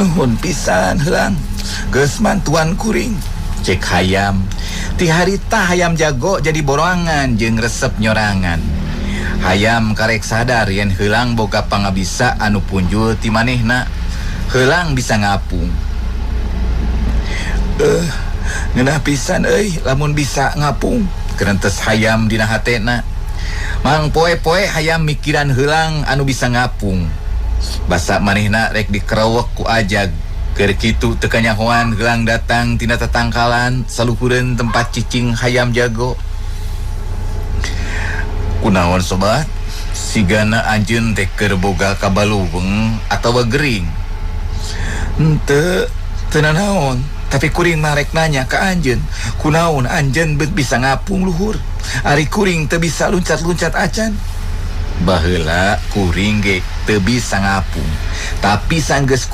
Nuhun pisan helang geus mantuan kuring, cek hayam. Ti harita hayam jago jadi borongan jeung resep nyorangan. Hayam karek sadar yen heula boga pangabisa anu punjul ti manehna. Heula bisa ngapung. Ngeunah pisan euy lamun bisa ngapung, kerentes hayam dina hatena. Mang poe-poe hayam mikiran heula anu bisa ngapung. Basa manehna rek dikerewek ku ajag. Keur kitu teu kanyahoan heula datang tina tatangkalan saluhureun tempat cicing hayam jago. Kunaon sobat? Sigana anjeun teh keur boga kabaluweung atawa gering? Henteu, teu naon. Tapi kuring marek nanya ka anjeun, kunaon anjeun bisa ngapung luhur? Ari kuring teu bisa luncat-luncat acan. Baheula kuring ge teu bisa ngapung, tapi sanggeus